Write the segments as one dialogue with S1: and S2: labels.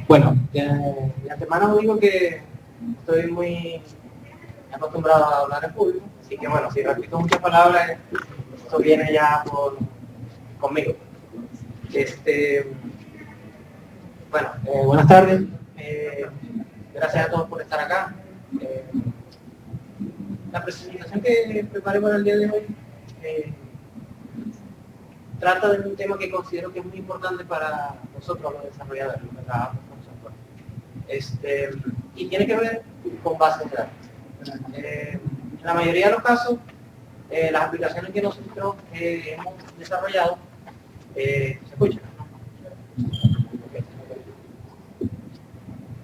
S1: Bueno, de antemano digo que estoy muy acostumbrado a hablar en público, así que bueno, si repito muchas palabras, esto viene ya conmigo. Bueno, buenas tardes, gracias a todos por estar acá. La presentación que preparé para el día de hoy trata de un tema que considero que es muy importante para nosotros los desarrolladores, los que trabajamos con software. Y tiene que ver con bases de datos. En la mayoría de los casos, las aplicaciones que nosotros hemos desarrollado, ¿se escuchan? Okay.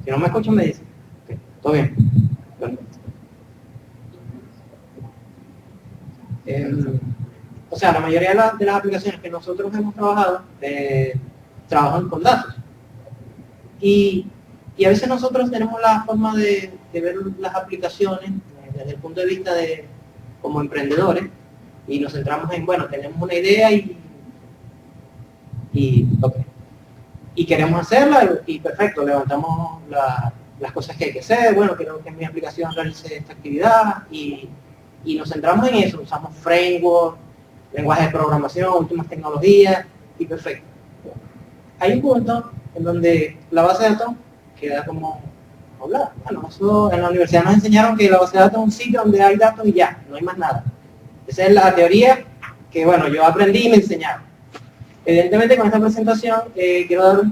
S1: Si no me escuchan, me dicen. Okay. ¿Todo bien? Perfecto. O sea, la mayoría de las aplicaciones que nosotros hemos trabajado trabajan con datos. Y a veces nosotros tenemos la forma de ver las aplicaciones desde el punto de vista de como emprendedores y nos centramos en, bueno, tenemos una idea y queremos hacerla y perfecto, levantamos las cosas que hay que hacer, bueno, quiero que mi aplicación realice esta actividad y nos centramos en eso, usamos framework, lenguaje de programación, últimas tecnologías y perfecto. Hay un punto en donde la base de datos queda como hablada. Bueno, eso en la universidad nos enseñaron que la base de datos es un sitio donde hay datos y ya, no hay más nada. Esa es la teoría que, bueno, yo aprendí y me enseñaron. Evidentemente con esta presentación quiero dar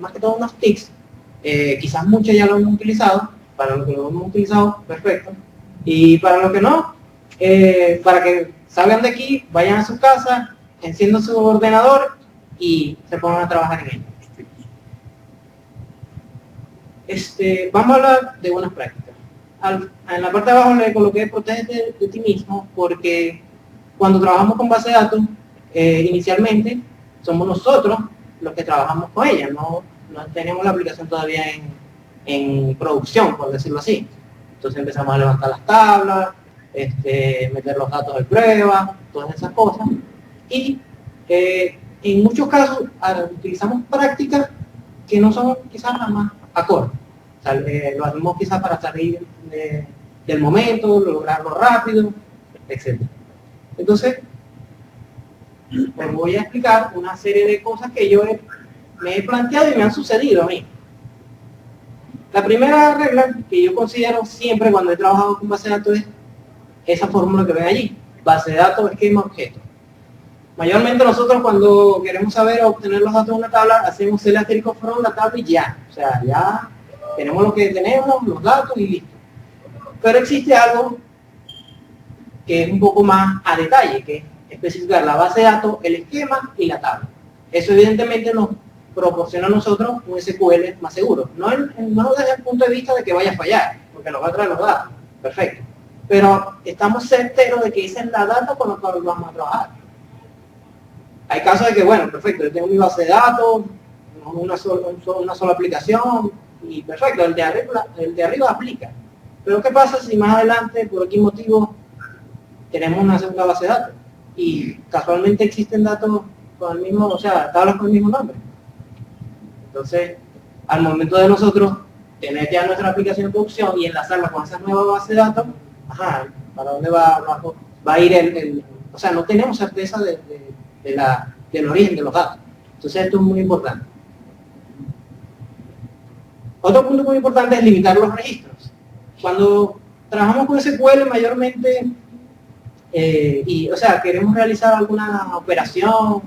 S1: más que todo unos tips. Quizás muchos ya lo hemos utilizado, para los que lo hemos utilizado, perfecto. Y para los que no, para que salgan de aquí, vayan a su casa, enciendan su ordenador y se pongan a trabajar en él. Vamos a hablar de buenas prácticas. En la parte de abajo le coloqué protégete de ti mismo porque cuando trabajamos con base de datos, inicialmente somos nosotros los que trabajamos con ella, no tenemos la aplicación todavía en producción, por decirlo así. Entonces empezamos a levantar las tablas, meter los datos de prueba, todas esas cosas. Y en muchos casos utilizamos prácticas que no son quizás las más acordes. O sea, lo hacemos quizás para salir del momento, lograrlo rápido, etc. Entonces, les voy a explicar una serie de cosas que yo me he planteado y me han sucedido a mí. La primera regla que yo considero siempre cuando he trabajado con base de datos es esa fórmula que ven allí, base de datos, esquema, objeto. Mayormente nosotros cuando queremos saber o obtener los datos de una tabla, hacemos el asterisco from la tabla y ya. O sea, ya tenemos lo que tenemos, los datos y listo. Pero existe algo que es un poco más a detalle, que es especificar la base de datos, el esquema y la tabla. Eso evidentemente nos proporciona a nosotros un SQL más seguro. No desde el punto de vista de que vaya a fallar, porque nos va a traer los datos. Perfecto. Pero estamos certeros de que esa es la data con la cual vamos a trabajar. Hay casos de que, bueno, perfecto, yo tengo mi base de datos, una sola aplicación, y perfecto, el de arriba aplica. Pero ¿qué pasa si más adelante, por algún motivo, tenemos una segunda base de datos? Y casualmente existen datos con el mismo, o sea, tablas con el mismo nombre. Entonces, al momento de nosotros tener ya nuestra aplicación de producción y enlazarla con esa nueva base de datos, ajá, ¿para dónde va a ir o sea, no tenemos certeza del origen de los datos. Entonces esto es muy importante. Otro punto muy importante es limitar los registros. Cuando trabajamos con SQL mayormente, o sea, queremos realizar alguna operación,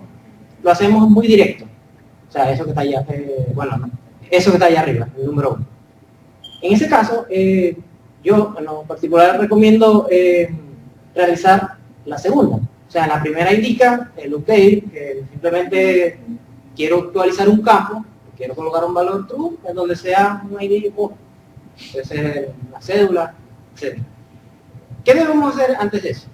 S1: lo hacemos muy directo. O sea, eso que está allá, eso que está allá arriba, el número 1. En ese caso, yo en lo particular recomiendo realizar la segunda. O sea, la primera indica el update, que simplemente quiero actualizar un campo, quiero colocar un valor true, en donde sea un ID o puede ser la cédula, etc. ¿Qué debemos hacer antes de eso?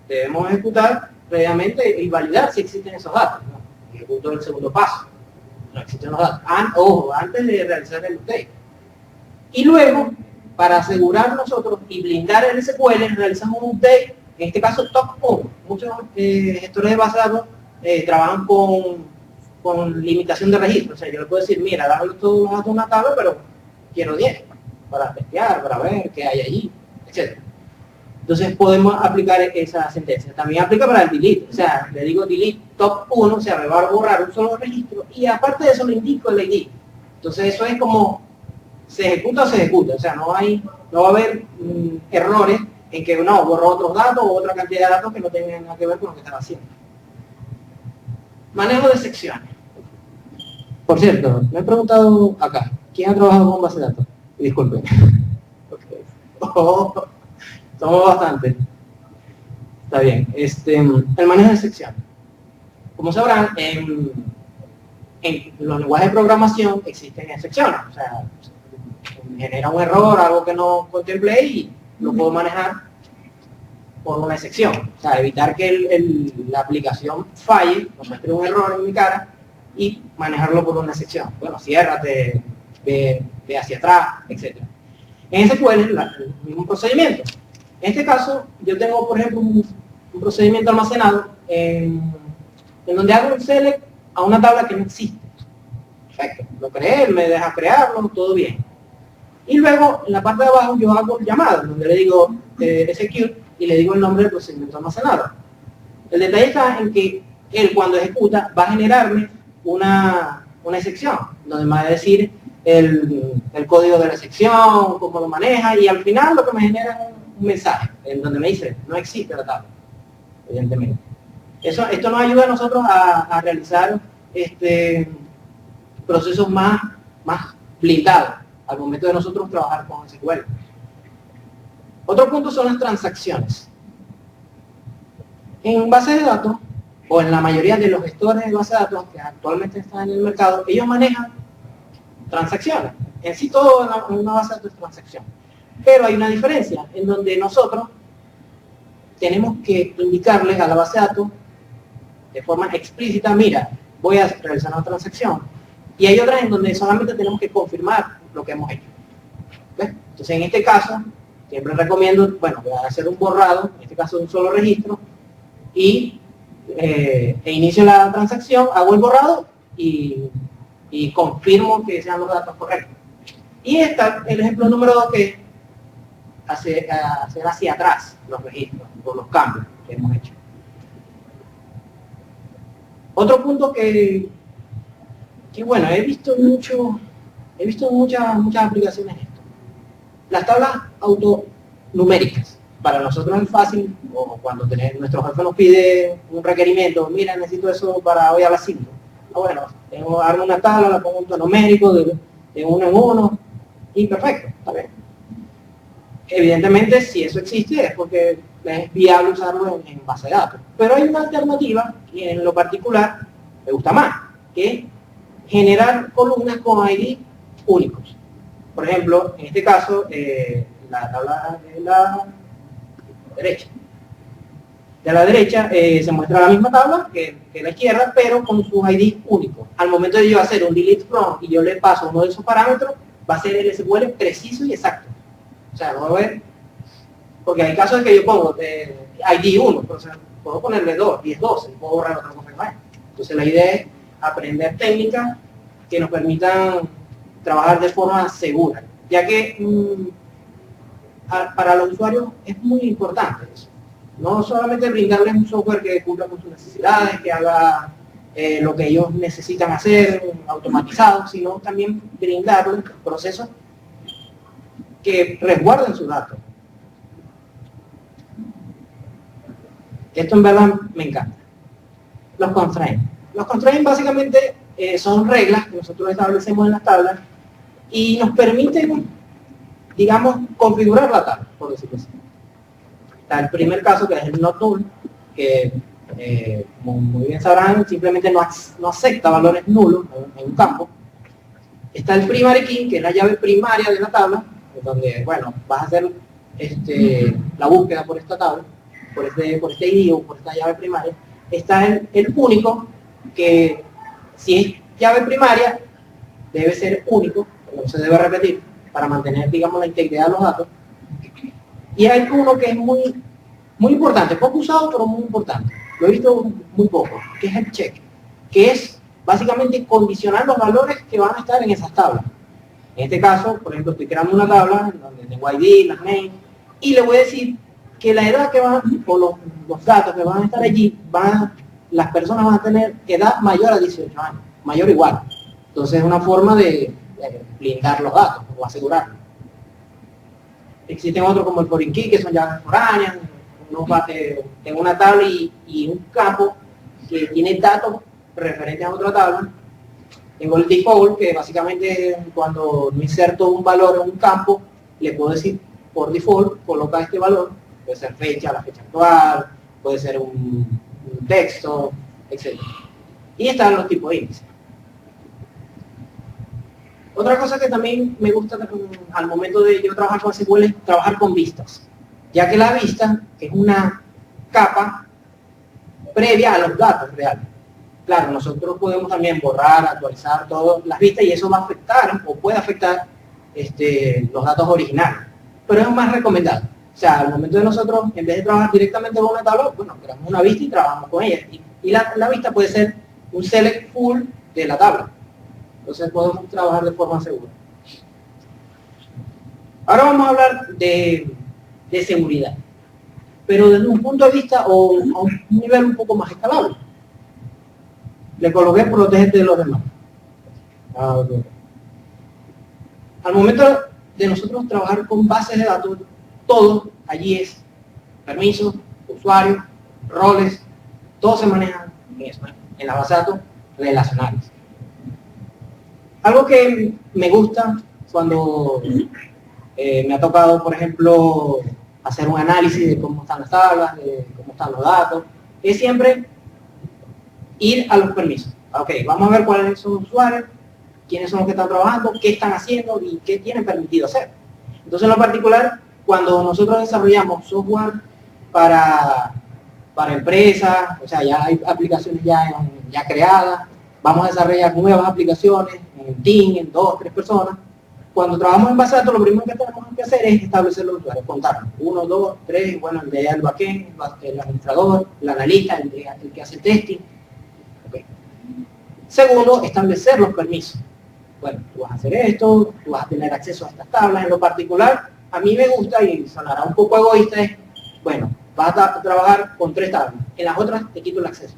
S1: Debemos ejecutar previamente y validar si existen esos datos, ¿no? Ejecuto el segundo paso. No existen los datos. Antes de realizar el update. Y luego para asegurar nosotros y blindar el SQL, realizamos un update, en este caso top 1. Muchos gestores de base de datos trabajan con limitación de registro. O sea, yo le puedo decir, mira, dame todos los datos de una tabla, pero quiero 10 para testear, para ver qué hay allí, etc. Entonces podemos aplicar esa sentencia. También aplica para el delete. O sea, le digo delete top 1, o sea, me va a borrar un solo registro y aparte de eso le indico el ID. Entonces eso es como se ejecuta o se ejecuta. O sea, no va a haber errores en que uno borró otros datos o otra cantidad de datos que no tengan nada que ver con lo que estaba haciendo. Manejo de secciones. Por cierto, me he preguntado acá, ¿quién ha trabajado con base de datos? Disculpen. Okay. Somos bastante. Está bien. El manejo de secciones. Como sabrán, en los lenguajes de programación existen excepciones. O sea, genera un error, algo que no contemplé y lo puedo manejar por una excepción. O sea, evitar que la aplicación falle, o muestre un error en mi cara y manejarlo por una excepción. Bueno, ciérrate, ve hacia atrás, etc. En SQL es el mismo procedimiento. En este caso, yo tengo, por ejemplo, un procedimiento almacenado en donde hago un select a una tabla que no existe. Perfecto. Lo creé, él me deja crearlo, todo bien. Y luego, en la parte de abajo, yo hago el llamado, donde le digo execute y le digo el nombre del procedimiento almacenado. El detalle está en que él, cuando ejecuta, va a generarme una excepción, donde me va a decir el código de la excepción, cómo lo maneja, y al final lo que me genera es un mensaje, en donde me dice, no existe la tabla, evidentemente. Esto nos ayuda a nosotros a realizar procesos más blindados al momento de nosotros trabajar con SQL. Otro punto son las transacciones. En bases de datos, o en la mayoría de los gestores de bases de datos que actualmente están en el mercado, ellos manejan transacciones. En sí todo en una base de datos es transacción. Pero hay una diferencia, en donde nosotros tenemos que indicarles a la base de datos de forma explícita, mira, voy a realizar una transacción. Y hay otras en donde solamente tenemos que confirmar lo que hemos hecho. ¿Ves? Entonces en este caso, siempre recomiendo, bueno, voy a hacer un borrado, en este caso de un solo registro, y inicio la transacción, hago el borrado y confirmo que sean los datos correctos. Y está el ejemplo número 2, que es hacer hacia atrás los registros, por los cambios que hemos hecho. Otro punto que bueno, he visto muchas aplicaciones de esto. Las tablas autonuméricas. Para nosotros es fácil, o cuando nuestro jefe nos pide un requerimiento, mira, necesito eso para hoy a las 5. Bueno, armo una tabla, la pongo un tono numérico de 1 en 1, y perfecto, está bien. Evidentemente, si eso existe, es porque es viable usarlo en base de datos. Pero hay una alternativa, que en lo particular me gusta más, que es generar columnas con ID únicos. Por ejemplo, en este caso, la tabla de la derecha. De la derecha se muestra la misma tabla que la izquierda, pero con sus ID únicos. Al momento de yo hacer un delete from y yo le paso uno de esos parámetros, va a ser el SQL preciso y exacto. O sea, vamos a ver, porque hay casos en que yo pongo ID 1, pero o sea, puedo ponerle 2, 10, 12, y puedo borrar otra cosa más. Entonces la idea es aprender técnicas que nos permitan trabajar de forma segura, ya que para los usuarios es muy importante eso. No solamente brindarles un software que cumpla con sus necesidades, que haga lo que ellos necesitan hacer, automatizado, sino también brindarles procesos que resguarden sus datos. Esto en verdad me encanta. Los constraints. Los constraints básicamente son reglas que nosotros establecemos en las tablas y nos permiten, digamos, configurar la tabla, por decirlo así. Está el primer caso, que es el not null, que como muy bien sabrán, simplemente no acepta valores nulos en un campo. Está el primary key, que es la llave primaria de la tabla, donde, bueno, vas a hacer la búsqueda por esta tabla, por este ID o por esta llave primaria. Está el único, que si es llave primaria, debe ser único, no se debe repetir, para mantener, digamos, la integridad de los datos. Y hay uno que es muy importante, poco usado, pero muy importante. Lo he visto muy poco, que es el check, que es básicamente condicionar los valores que van a estar en esas tablas. En este caso, por ejemplo, estoy creando una tabla donde tengo ID, las names, y le voy a decir que la edad que van, o los datos que van a estar allí, las personas van a tener edad mayor a 18 años, mayor o igual. Entonces es una forma de blindar los datos o asegurarlo. Existen otros como el foreign key, que son llaves foráneas. Tengo una tabla y un campo que tiene datos referentes a otra tabla. Tengo el default, que básicamente cuando me inserto un valor en un campo, le puedo decir por default, coloca este valor, puede ser fecha, la fecha actual, puede ser un texto, etc. Y están los tipos de índices. Otra cosa que también me gusta al momento de yo trabajar con SQL es trabajar con vistas, ya que la vista es una capa previa a los datos reales. Claro, nosotros podemos también borrar, actualizar todas las vistas y eso va a afectar o puede afectar los datos originales, pero es más recomendado. O sea, al momento de nosotros, en vez de trabajar directamente con una tabla, bueno, creamos una vista y trabajamos con ella. Y la vista puede ser un select full de la tabla. Entonces podemos trabajar de forma segura. Ahora vamos a hablar de seguridad, pero desde un punto de vista o a un nivel un poco más escalable. Le coloqué protégete de los demás. Okay. Al momento de nosotros trabajar con bases de datos, todo allí es permisos, usuarios, roles, todo se maneja en eso, en las bases de datos relacionales. Algo que me gusta cuando me ha tocado, por ejemplo, hacer un análisis de cómo están las tablas, de cómo están los datos, es siempre ir a los permisos. Ok, vamos a ver cuáles son los usuarios, quiénes son los que están trabajando, qué están haciendo y qué tienen permitido hacer. Entonces, en lo particular, cuando nosotros desarrollamos software para empresas, o sea, ya hay aplicaciones ya creadas, vamos a desarrollar nuevas aplicaciones en team, en 2, 3 personas. Cuando trabajamos en base de datos, lo primero que tenemos que hacer es establecer los usuarios, contarlos. 1, 2, 3, bueno, el de el backend, el administrador, el analista, el que hace el testing. Okay. Segundo, establecer los permisos. Bueno, tú vas a hacer esto, tú vas a tener acceso a estas tablas. En lo particular, a mí me gusta, y sonará un poco egoísta, es, bueno, vas a trabajar con 3 tablas. En las otras te quito el acceso.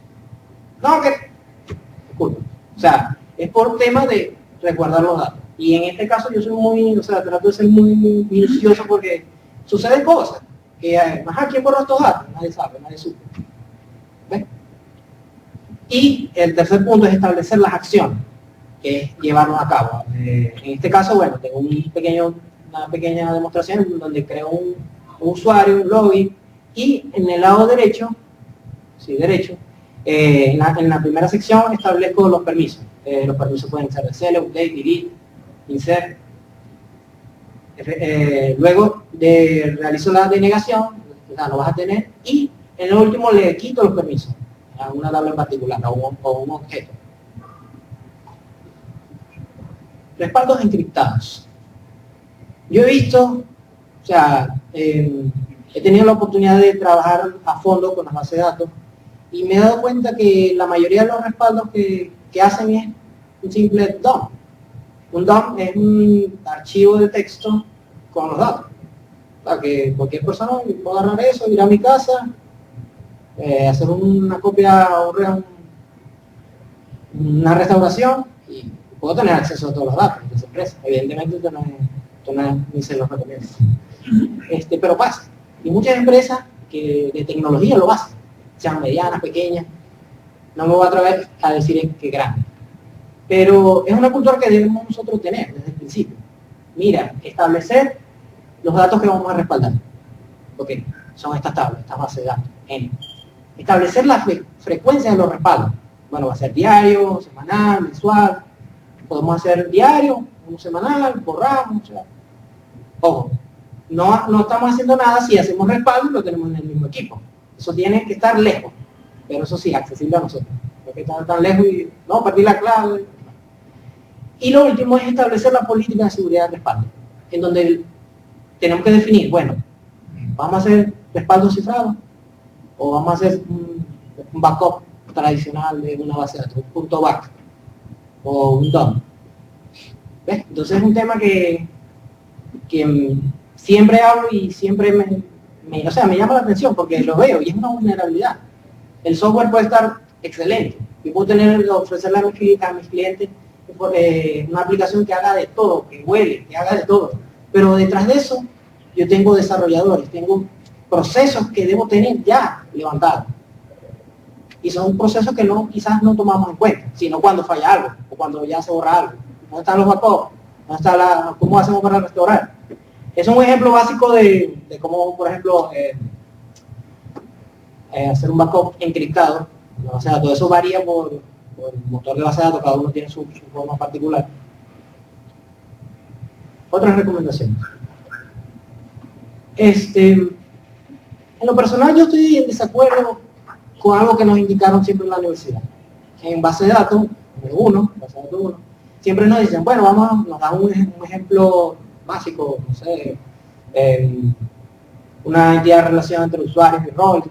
S1: No, que... Disculpa. O sea, es por tema de resguardar los datos. Y en este caso yo soy trato de ser muy minucioso porque suceden cosas. Que, ajá, ¿quién borró estos datos? Nadie sabe, nadie supe. ¿Ves? Y el tercer punto es establecer las acciones, que es llevarlos a cabo. En este caso, bueno, tengo una pequeña demostración donde creo un usuario, un login, y en el lado derecho, en la primera sección establezco los permisos. Los permisos pueden ser de select, update, delete, insert. Luego realizo la denegación, o sea, lo vas a tener, y en lo último le quito los permisos a una tabla en particular o un objeto. Respaldos encriptados. Yo he visto, o sea, he tenido la oportunidad de trabajar a fondo con las bases de datos y me he dado cuenta que la mayoría de los respaldos que hacen es un simple DOM. Un DOM es un archivo de texto con los datos. O sea, que cualquier persona puede agarrar eso, ir a mi casa, hacer una copia o una restauración y puedo tener acceso a todos los datos de esa empresa. Evidentemente esto no ni se los recomiendo. Pero pasa. Y muchas empresas que de tecnología lo hacen, sean medianas, pequeñas, no me voy a atrever a decir que grandes. Pero es una cultura que debemos nosotros tener desde el principio. Mira, establecer los datos que vamos a respaldar. Ok, son estas tablas, estas bases de datos. Establecer la frecuencia de los respaldos. Bueno, va a ser diario, semanal, mensual. Podemos hacer diario, uno semanal, borramos. O sea, ojo, no estamos haciendo nada si hacemos respaldo y lo tenemos en el mismo equipo. Eso tiene que estar lejos, pero eso sí, accesible a nosotros. Porque está tan lejos y no, perdí la clave. Y lo último es establecer la política de seguridad de respaldo. en donde tenemos que definir, bueno, ¿vamos a hacer respaldo cifrado? ¿O vamos a hacer un backup tradicional de una base de datos, un punto back o un DOM? ¿Ves? Entonces es un tema que siempre hablo y siempre me llama la atención porque lo veo y es una vulnerabilidad. El software puede estar excelente. Yo puedo ofrecerle a mis clientes una aplicación que haga de todo, que huele, que haga de todo. Pero detrás de eso yo tengo desarrolladores, tengo procesos que debo tener ya levantados. Y son procesos que quizás no tomamos en cuenta, sino cuando falla algo o cuando ya se borra algo. ¿Dónde están los backups? ¿Dónde está cómo hacemos para restaurar? Es un ejemplo básico de cómo, por ejemplo, hacer un backup encriptado. O sea, todo eso varía por el motor de base de datos, cada uno tiene su forma particular. Otras recomendaciones. En lo personal yo estoy en desacuerdo con algo que nos indicaron siempre en la universidad. En base de datos, base de datos 1, siempre nos dicen, bueno, nos dan un ejemplo básico, no sé, una entidad de relación entre usuarios y rol.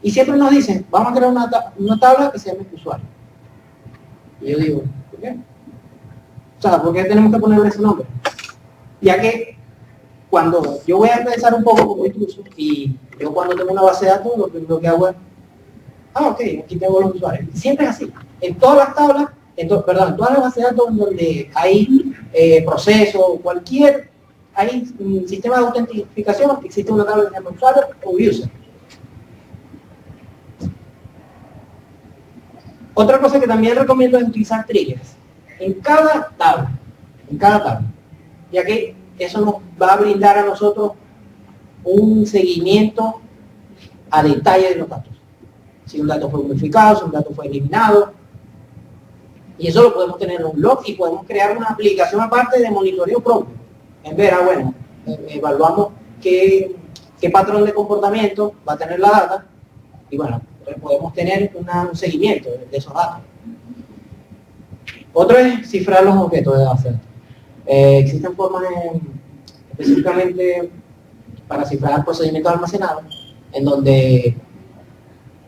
S1: Y siempre nos dicen, vamos a crear una tabla que se llame usuario. Y yo digo, ¿por qué? O sea, ¿por qué tenemos que ponerle ese nombre? Ya que cuando yo voy a empezar un poco como intruso y yo cuando tengo una base de datos, lo primero que hago es, ok, aquí tengo los usuarios. Siempre es así. En todas las tablas, en todas las bases de datos donde hay proceso, hay un sistema de autentificación, existe una tabla que se llama usuario o user. Otra cosa que también recomiendo es utilizar triggers en cada tabla, ya que eso nos va a brindar a nosotros un seguimiento a detalle de los datos. Si un dato fue modificado, si un dato fue eliminado. Y eso lo podemos tener en un log y podemos crear una aplicación aparte de monitoreo propio. En ver, bueno, evaluamos qué patrón de comportamiento va a tener la data y bueno, podemos tener un seguimiento de esos datos. Otro es cifrar los objetos de base de datos. Existen formas específicamente para cifrar procedimientos almacenados en donde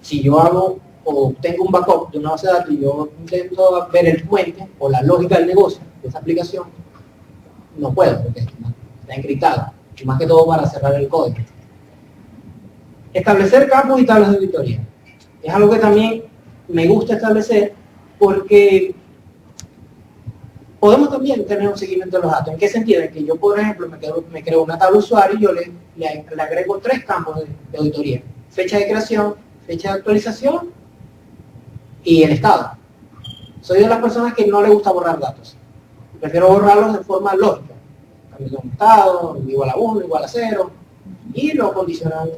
S1: si yo hago o tengo un backup de una base de datos y yo intento ver el fuente o la lógica del negocio de esa aplicación, no puedo porque está encriptada, y más que todo para cerrar el código. Establecer campos y tablas de auditoría. Es algo que también me gusta establecer porque podemos también tener un seguimiento de los datos. ¿En qué sentido? En que yo, por ejemplo, me creo una tabla usuario y yo le agrego 3 campos de auditoría. Fecha de creación, fecha de actualización y el estado. Soy de las personas que no le gusta borrar datos. Prefiero borrarlos de forma lógica. Cambio de un estado, igual a 1, igual a 0, y lo condicionan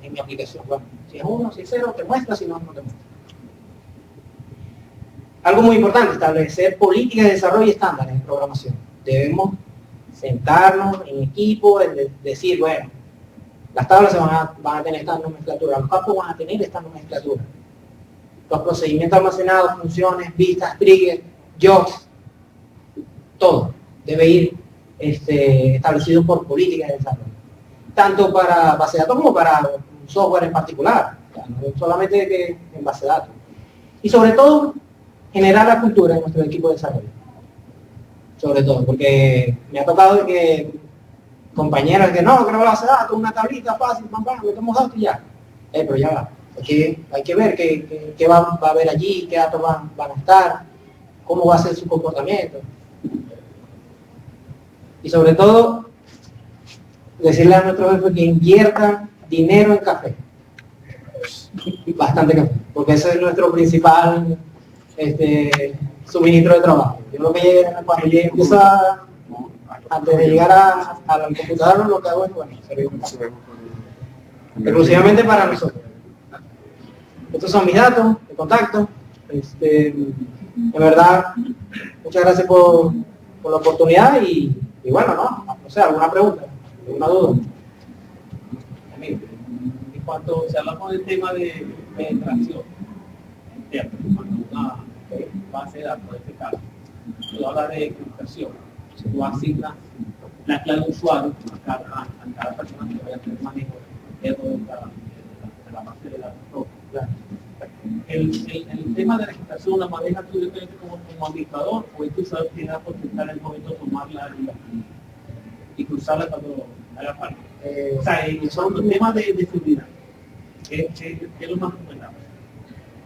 S1: en mi aplicación. Bueno, si es 1, si es 0, te muestra, si no, no te muestra. Algo muy importante, establecer políticas de desarrollo y estándares en programación. Debemos sentarnos en equipo, decir, bueno, las tablas van a tener esta nomenclatura, los campos van a tener esta nomenclatura. Los procedimientos almacenados, funciones, vistas, triggers, jobs, todo debe ir establecido por políticas de desarrollo. Tanto para base de datos como para un software en particular, o sea, no solamente que en base de datos. Y sobre todo, generar la cultura en nuestro equipo de desarrollo. Sobre todo, porque me ha tocado de que compañeros que no, que no base de datos, una tablita fácil, metemos datos y ya. Pero ya va. Hay que ver qué va a haber allí, qué datos van a estar, cómo va a ser su comportamiento. Y sobre todo, decirle a nuestro jefe que inviertan dinero en café. Bastante café, porque ese es nuestro principal suministro de trabajo. Yo lo que cuando yo empiezo antes de llegar al computador, lo que hago es, bueno, servir un café. Exclusivamente para nosotros. Estos son mis datos de contacto. De verdad, muchas gracias por la oportunidad y bueno, no sé, alguna pregunta, alguna duda.
S2: En cuanto se hablamos del tema de penetración, cuando una base de datos, en este caso, tú hablas de encriptación, tú asignas la clave de usuario a cada persona que vaya a tener manejo de la base de datos.
S1: Claro.
S2: El tema de registración la maneja tú directamente como administrador, o este usuario tiene la posibilidad en el momento de tomarla y cruzarla cuando haga falta. O sea, son los temas de seguridad, que es lo más recomendable.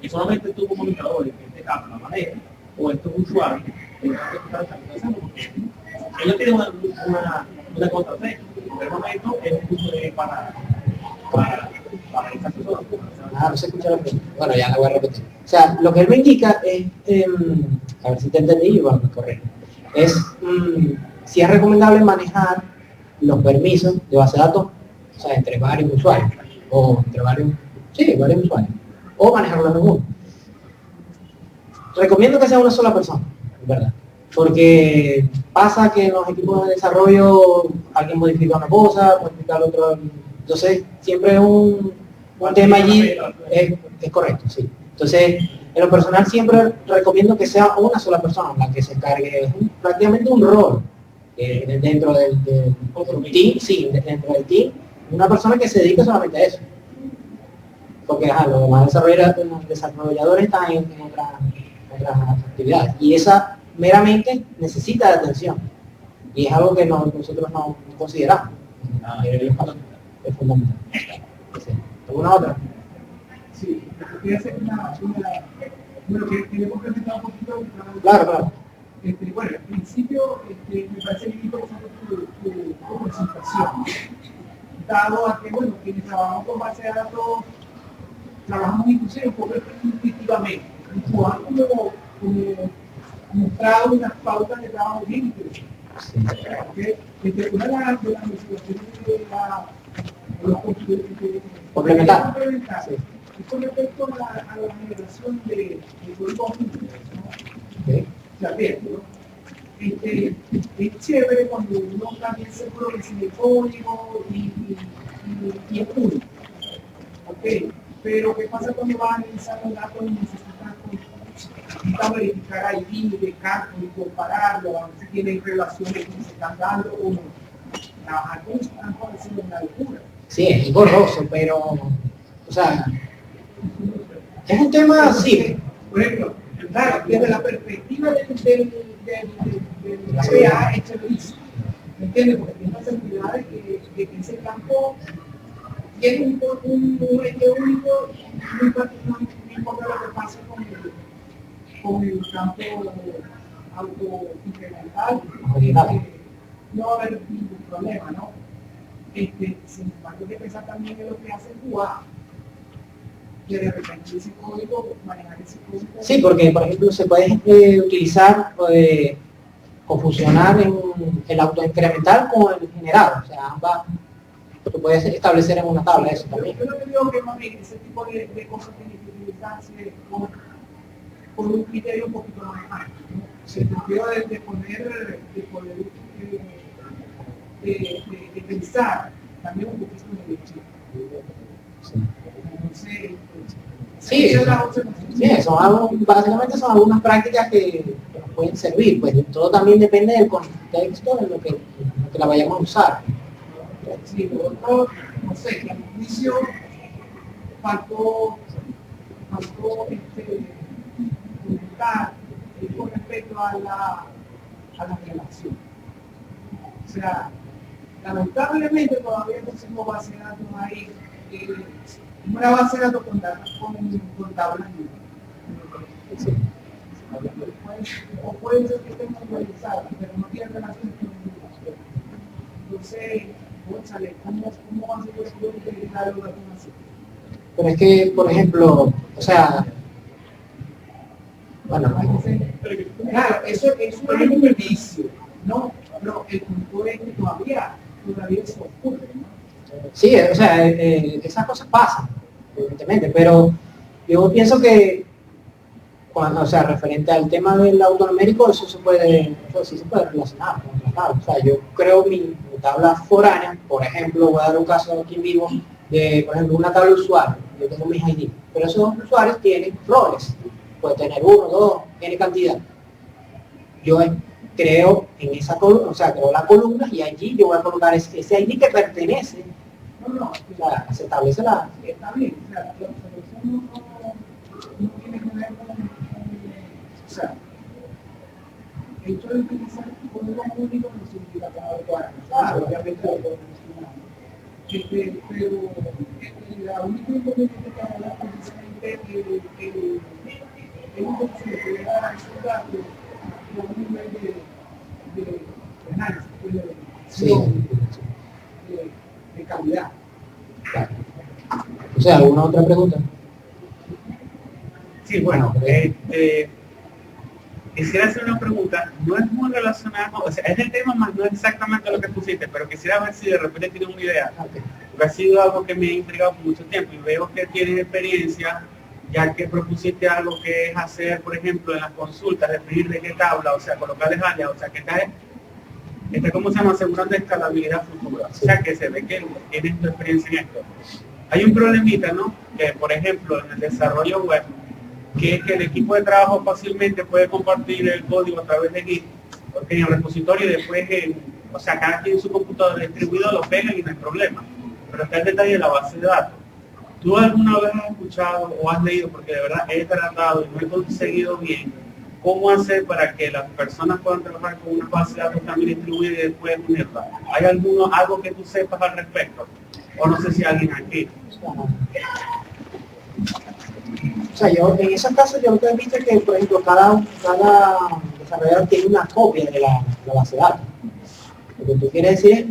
S2: Y solamente tú como administrador, en este caso, la maneja, o estos usuarios, porque ellos tienen una contraseña, pero el momento es para esta persona.
S1: No se escucha la pregunta. Bueno, ya la voy a repetir. O sea, lo que él me indica es, a ver si te entendí y vamos a correr. Es si es recomendable manejar los permisos de base de datos, o sea, entre varios usuarios, o entre varios usuarios, o manejarlos en uno. Recomiendo que sea una sola persona, ¿verdad? Porque pasa que en los equipos de desarrollo alguien modifica una cosa, modifica el otro. Entonces, siempre es un tema allí, es correcto, sí. Entonces, en lo personal siempre recomiendo que sea una sola persona la que se encargue, es prácticamente un rol dentro del team, sí, dentro del team, una persona que se dedique solamente a eso. Porque los demás desarrolladores están en otras actividades. Y esa meramente necesita de atención. Y es algo que nosotros no consideramos. Es fundamental. ¿Alguna otra?
S3: Sí, quería hacer bueno, que le complementado un poquito.
S1: Claro.
S3: Bueno, al principio me parece bien interesante tu presentación. Dado a que, bueno, quienes trabajamos con base de datos, trabajamos inclusive un poco intuitivamente. Y tú has como mostrado unas pautas de trabajo bien interesantes. Okay. Una de las investigaciones de los
S1: complementar. Sí.
S3: Y con respecto a la generación de código abierto, ¿no?
S1: Okay.
S3: O sea, abierto, ¿no? Es chévere cuando uno también se progresa en el código y es único. Okay. Pero ¿qué pasa cuando vas a analizar los datos y necesitas verificar ID, de cálculo y compararlo, a ver si tienen relaciones que se están dando o no? Algunos están pareciendo una locura.
S1: Sí, es borroso, pero, o sea, es un tema así.
S3: Por ejemplo, claro, desde la perspectiva de la PA es chéverísimo, ¿me entiendes? Porque tiene una seguridad de que ese campo tiene un eje único, no importa lo que pase con el campo auto-incremental, no va a haber ningún problema, ¿no? Sin embargo, hay que pensar también en lo que hace QA, que de repente ese código, manejar ese código.
S1: Sí, porque por ejemplo se puede utilizar o fusionar en el autoincremental con el generado, o sea, ambas se puede establecer en una tabla eso también.
S3: Yo lo que digo que más bien ese tipo de cosas tienen que utilizarse con un criterio un poquito más amplio, ¿no? Sí. El sentido de pensar también un poquito en el chip.
S1: Básicamente son algunas prácticas que nos pueden servir, pues todo también depende del contexto en lo que la vayamos a usar.
S3: Sí, lo otro, no sé, que al inicio faltó comentar con respecto a la relación. O sea, lamentablemente todavía no tenemos base de datos ahí, una base de datos con tablas. Sí. O puede ser que estén actualizadas, pero no tienen relación con la. Entonces, González, ¿cómo va a ser posible utilizar los datos así?
S1: Pero es que, por ejemplo, o sea, bueno,
S3: claro, eso es un beneficio, ¿no? Pero el punto es que todavía eso ocurre, ¿no?
S1: Sí, o sea, esas cosas pasan, evidentemente, pero yo pienso que cuando, o sea, referente al tema del autonumérico, sí se puede relacionar con la tabla. O sea, yo creo mi tabla foránea, por ejemplo, voy a dar un caso aquí en vivo de, por ejemplo, una tabla de usuario. Yo tengo mis ID, pero esos usuarios tienen roles. Puede tener 1, 2, tiene cantidad. Yo creo en esa columna, o sea, creo la columna y allí yo voy a colocar ese ID que pertenece.
S3: No,
S1: O sea, se establece la...
S3: está bien, o sea, la observación no tiene que ver con, o sea, el hecho de utilizar el código único no significa que no lo puedan usar, obviamente lo pueden mencionar. Pero la única inconveniente que hay es precisamente el uso que se le puede dar a esos datos con un nivel de análisis,
S1: Sí.
S3: de calidad.
S1: Claro. O sea, ¿alguna otra pregunta?
S2: Sí, bueno, quisiera hacer una pregunta, no es muy relacionada, o sea, es el tema más, no es exactamente lo que pusiste, pero quisiera ver si de repente tienes una idea, porque ha sido algo que me ha intrigado por mucho tiempo y veo que tienes experiencia, ya que propusiste algo que es hacer, por ejemplo, en las consultas, definir de qué tabla, o sea, colocarles alias, o sea, que está como se llama, asegurando escalabilidad futura, o sea, que se ve que tienes tu experiencia en esto. Hay un problemita, ¿no? Que, por ejemplo, en el desarrollo web, que es que el equipo de trabajo fácilmente puede compartir el código a través de Git, porque en el repositorio después, o sea, cada quien en su computador distribuido lo pegan y no hay problema. Pero está el detalle de la base de datos. ¿Tú alguna vez has escuchado o has leído, porque de verdad he tratado y no he conseguido bien, cómo hacer para que las personas puedan trabajar con una base de datos también distribuida y después unirla? ¿Hay algo que tú sepas al respecto? O no sé si alguien aquí.
S1: O sea, yo en esos casos yo lo que he visto es que, por ejemplo, cada desarrollador tiene una copia de la base de datos. Lo que tú quieres decir es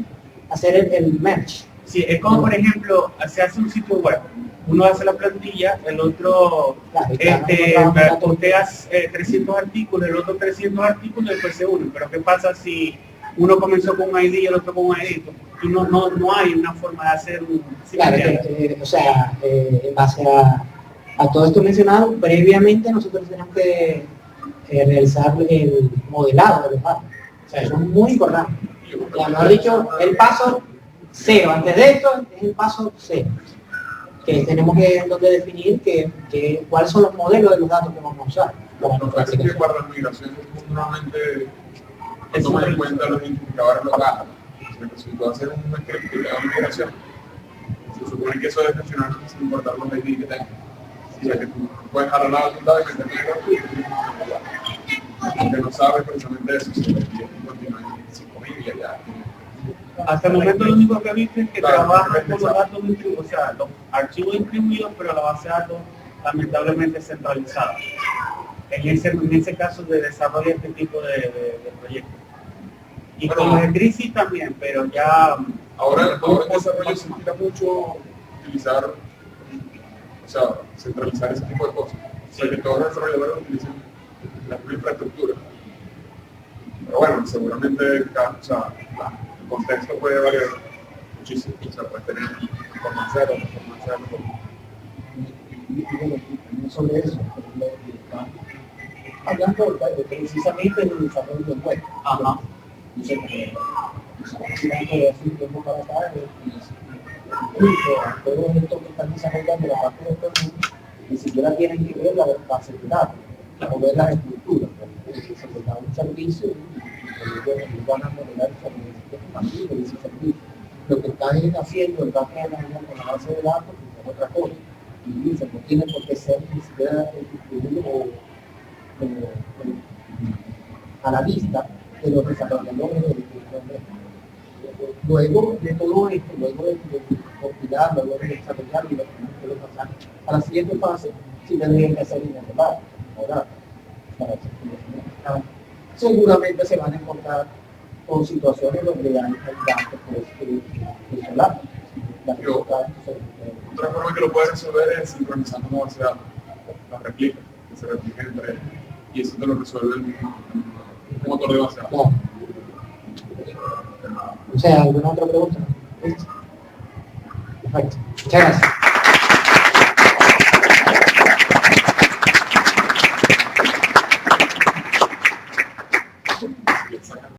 S1: hacer el merge.
S2: Sí, es como, por ejemplo, se hace un sitio web. Uno hace la plantilla, el otro posteas 300 artículos, el otro 300 artículos y después se unen. Pero ¿qué pasa si uno comenzó con un ID y el otro con un ID? No hay una forma de hacer un...
S1: Claro, o sea, en base a todo esto mencionado, previamente nosotros tenemos que realizar el modelado de los datos. O sea, eso es muy importante. Ya mejor dicho, el paso 0. Antes de esto es el paso 0. Que tenemos que entonces definir cuáles son los modelos de los datos que vamos a usar.
S4: Nos parece que para las migraciones normalmente toma en cuenta los identificadores locales. Si tú haces un script que te da una migración, se supone que eso debe funcionar sin importar los ID que tengas. O sea que tú puedes jalar la data y meterle en el porque no sabes precisamente eso, si el ID continúa en 5000 y ya.
S2: Hasta el momento lo único que viste es que trabaja con los datos distribuidos, o sea, los archivos distribuidos, pero la base de datos lamentablemente centralizada. En ese caso de desarrollo de este tipo de proyectos. Y bueno, con los crisis también, pero ya...
S4: Ahora el desarrollo se tira mucho utilizar, o sea, centralizar ese tipo de cosas. Sí. O sea, que todos los desarrolladores utilicen la misma infraestructura. Pero bueno, seguramente el contexto puede variar muchísimo. O sea, puede tener información
S3: No sobre eso, hablando precisamente del desarrollo del web.
S2: Ajá.
S3: No sé, de así tiempo para acá, incluso todos estos que están desarrollando la parte de web, ni siquiera tienen que ver la base de datos, o ver las estructuras, porque se les da un servicio y ellos van a modelar el servicio. Lo que están haciendo el backend con la base de datos es otra cosa. Y dicen, no tiene por qué ser ni siquiera distribuido a la vista de los desarrolladores de luego de todo esto, luego de compilar, luego de desarrollar y lo que pasar a la siguiente fase, si tendrían que hacer innovar. Ahora, seguramente se van a encontrar con situaciones donde hay datos que solar.
S4: Otra forma que lo puedes resolver es sincronizando una base de datos, la replica, que se replique entre ellos, y eso te lo resuelve el motor de base de datos.
S1: O sea, ¿alguna otra pregunta? Perfecto. Muchas gracias.